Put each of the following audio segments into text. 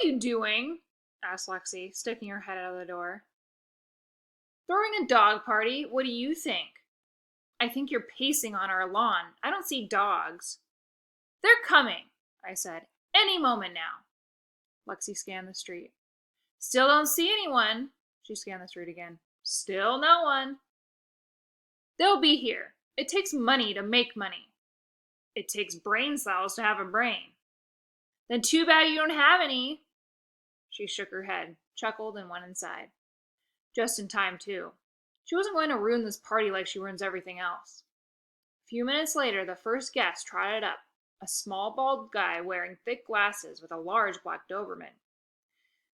are you doing? Asked Lexi, sticking her head out of the door. Throwing a dog party? What do you think? I think you're pacing on our lawn. I don't see dogs. They're coming, I said. Any moment now. Lexi scanned the street. Still don't see anyone. She scanned the street again. Still no one. They'll be here. It takes money to make money. It takes brain cells to have a brain. Then too bad you don't have any. She shook her head, chuckled, and went inside. Just in time, too. She wasn't going to ruin this party like she ruins everything else. A few minutes later, the first guest trotted up, a small bald guy wearing thick glasses with a large black Doberman.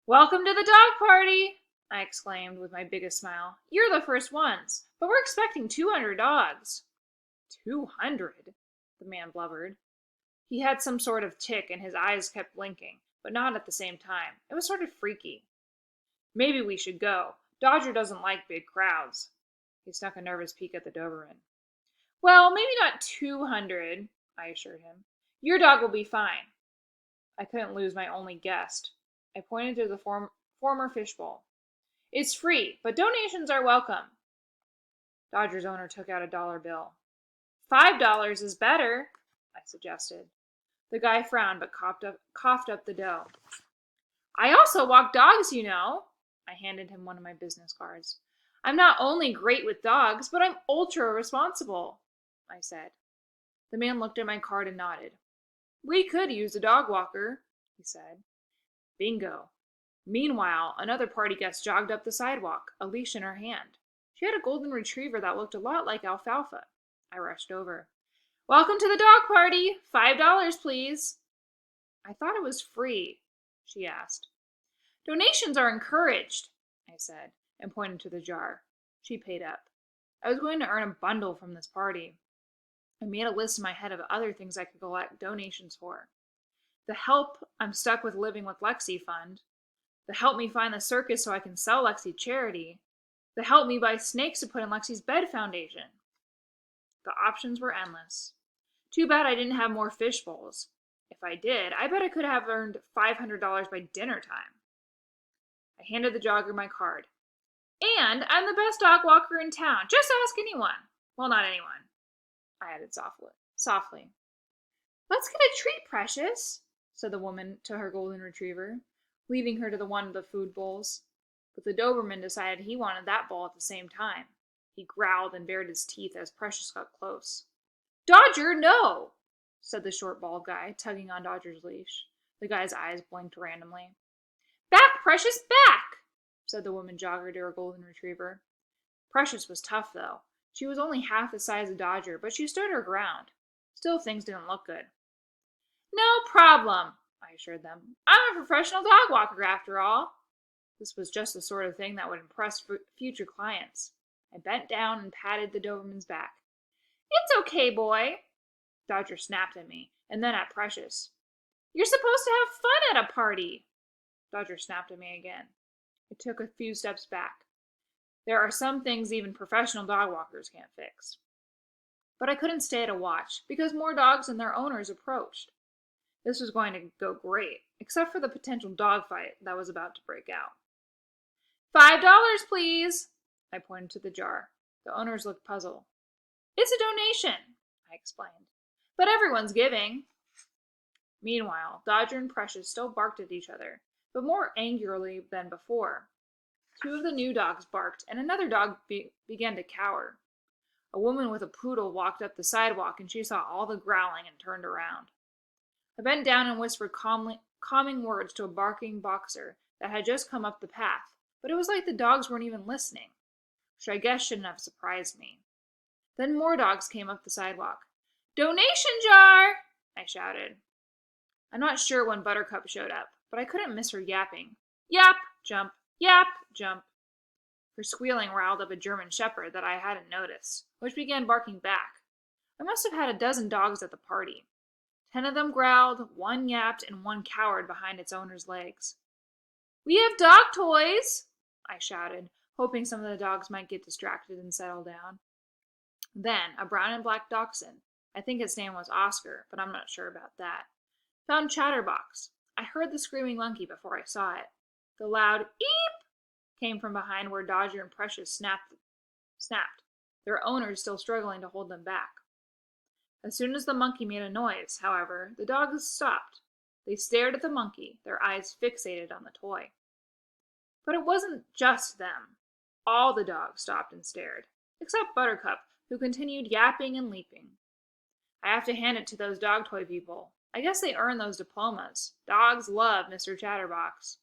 Welcome to the dog party, I exclaimed with my biggest smile. You're the first ones, but we're expecting 200 dogs. 200? The man blubbered. He had some sort of tic and his eyes kept blinking, but not at the same time. It was sort of freaky. Maybe we should go. Dodger doesn't like big crowds. He snuck a nervous peek at the Doberman. Well, maybe not 200, I assured him. Your dog will be fine. I couldn't lose my only guest. I pointed to the former fishbowl. It's free, but donations are welcome. Dodger's owner took out a dollar bill. $5 is better, I suggested. The guy frowned but coughed up the dough. I also walk dogs, you know. I handed him one of my business cards. I'm not only great with dogs, but I'm ultra responsible, I said. The man looked at my card and nodded. We could use a dog walker, he said. Bingo. Meanwhile, another party guest jogged up the sidewalk, a leash in her hand. She had a golden retriever that looked a lot like Alfalfa. I rushed over. Welcome to the dog party. $5, please. I thought it was free, she asked. Donations are encouraged, I said, and pointed to the jar. She paid up. I was going to earn a bundle from this party. I made a list in my head of other things I could collect donations for. The Help I'm Stuck with Living with Lexi Fund. The Help Me Find the Circus So I Can Sell Lexi charity. The Help Me Buy Snakes to Put in Lexi's Bed Foundation. The options were endless. Too bad I didn't have more fish bowls. If I did, I bet I could have earned $500 by dinner time. I handed the jogger my card. And I'm the best dog walker in town. Just ask anyone. Well, not anyone, I added softly. Let's get a treat, Precious, said the woman to her golden retriever, leaving her to the one of the food bowls. But the Doberman decided he wanted that bowl at the same time. He growled and bared his teeth as Precious got close. Dodger, no, said the short bald guy, tugging on Dodger's leash. The guy's eyes blinked randomly. Back, Precious, back, said the woman jogger to her golden retriever. Precious was tough, though. She was only half the size of Dodger, but she stood her ground. Still, things didn't look good. No problem, I assured them. I'm a professional dog walker, after all. This was just the sort of thing that would impress future clients. I bent down and patted the Doberman's back. It's okay, boy. Dodger snapped at me, and then at Precious. You're supposed to have fun at a party. Dodger snapped at me again. I took a few steps back. There are some things even professional dog walkers can't fix. But I couldn't stay to watch, because more dogs and their owners approached. This was going to go great, except for the potential dogfight that was about to break out. $5, please, I pointed to the jar. The owners looked puzzled. It's a donation, I explained. But everyone's giving. Meanwhile, Dodger and Precious still barked at each other, but more angrily than before. Two of the new dogs barked, and another dog began to cower. A woman with a poodle walked up the sidewalk, and she saw all the growling and turned around. I bent down and whispered calming words to a barking boxer that had just come up the path, but it was like the dogs weren't even listening, which I guess shouldn't have surprised me. Then more dogs came up the sidewalk. Donation jar! I shouted. I'm not sure when Buttercup showed up, but I couldn't miss her yapping. Yap, jump, yap, jump. Her squealing riled up a German shepherd that I hadn't noticed, which began barking back. I must have had a dozen dogs at the party. 10 of them growled, 1 yapped, and 1 cowered behind its owner's legs. We have dog toys, I shouted, hoping some of the dogs might get distracted and settle down. Then, a brown and black dachshund, I think its name was Oscar, but I'm not sure about that, found Chatterbox, I heard the screaming monkey before I saw it. The loud "eep" came from behind where Dodger and Precious snapped, their owners still struggling to hold them back. As soon as the monkey made a noise, however, the dogs stopped. They stared at the monkey, their eyes fixated on the toy. But it wasn't just them. All the dogs stopped and stared, except Buttercup, who continued yapping and leaping. I have to hand it to those dog toy people. I guess they earned those diplomas. Dogs love Mr. Chatterbox.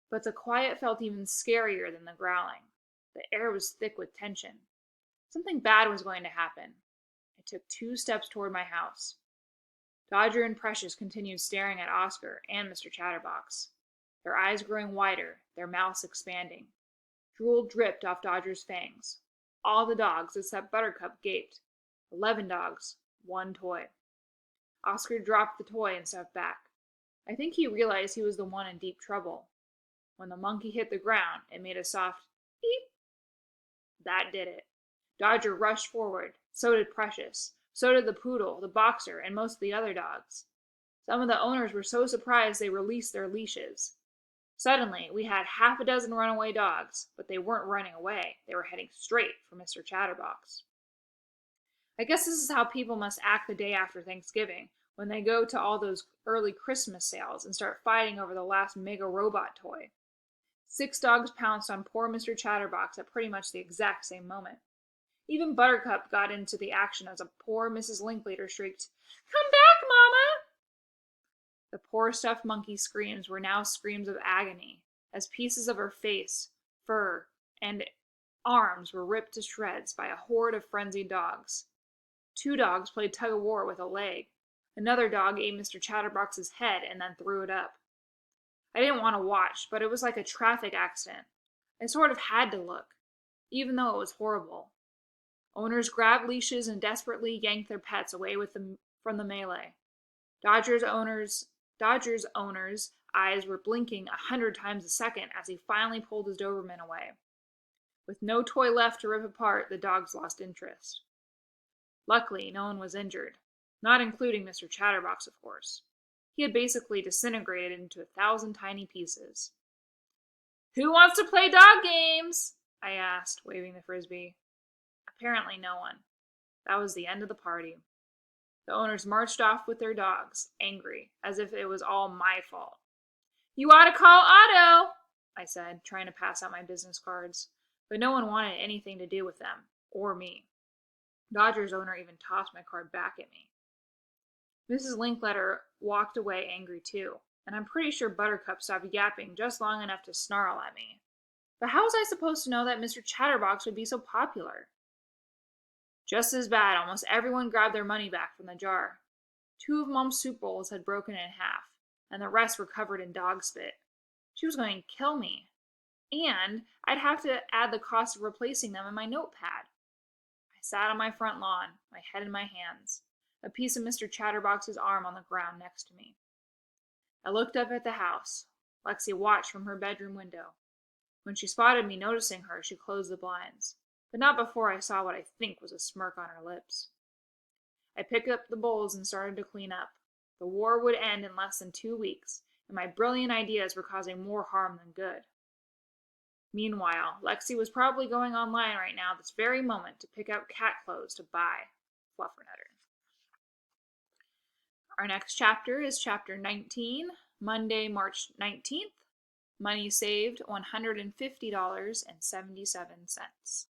But the quiet felt even scarier than the growling. The air was thick with tension. Something bad was going to happen. I took 2 steps toward my house. Dodger and Precious continued staring at Oscar and Mr. Chatterbox, their eyes growing wider, their mouths expanding. Drool dripped off Dodger's fangs. All the dogs, except Buttercup, gaped. 11 dogs, 1 toy. Oscar dropped the toy and stepped back. I think he realized he was the one in deep trouble. When the monkey hit the ground, it made a soft beep. That did it. Dodger rushed forward. So did Precious. So did the poodle, the boxer, and most of the other dogs. Some of the owners were so surprised they released their leashes. Suddenly, we had half a dozen runaway dogs, but they weren't running away. They were heading straight for Mr. Chatterbox. I guess this is how people must act the day after Thanksgiving, when they go to all those early Christmas sales and start fighting over the last mega robot toy. 6 dogs pounced on poor Mr. Chatterbox at pretty much the exact same moment. Even Buttercup got into the action as a poor Mrs. Linklater shrieked, "Come back, Mama!" The poor stuffed monkey's screams were now screams of agony, as pieces of her face, fur, and arms were ripped to shreds by a horde of frenzied dogs. 2 dogs played tug-of-war with a leg. Another dog ate Mr. Chatterbox's head and then threw it up. I didn't want to watch, but it was like a traffic accident. I sort of had to look, even though it was horrible. Owners grabbed leashes and desperately yanked their pets away from the melee. Dodger's owners' eyes were blinking 100 times a second as he finally pulled his Doberman away. With no toy left to rip apart, the dogs lost interest. Luckily, no one was injured, not including Mr. Chatterbox, of course. He had basically disintegrated into 1,000 tiny pieces. "Who wants to play dog games?" I asked, waving the frisbee. Apparently no one. That was the end of the party. The owners marched off with their dogs, angry, as if it was all my fault. "You ought to call Otto," I said, trying to pass out my business cards. But no one wanted anything to do with them, or me. Dodger's owner even tossed my card back at me. Mrs. Linklater walked away angry too, and I'm pretty sure Buttercup stopped yapping just long enough to snarl at me. But how was I supposed to know that Mr. Chatterbox would be so popular? Just as bad, almost everyone grabbed their money back from the jar. 2 of Mom's soup bowls had broken in half, and the rest were covered in dog spit. She was going to kill me. And I'd have to add the cost of replacing them in my notepad. I sat on my front lawn, my head in my hands, a piece of Mr. Chatterbox's arm on the ground next to me. I looked up at the house. Lexi watched from her bedroom window. When she spotted me noticing her, she closed the blinds, but not before I saw what I think was a smirk on her lips. I picked up the bowls and started to clean up. The war would end in less than 2 weeks, and my brilliant ideas were causing more harm than good. Meanwhile, Lexi was probably going online right now this very moment to pick out cat clothes to buy Fluffernutter. Our next chapter is chapter 19, Monday, March 19th. Money saved $150.77.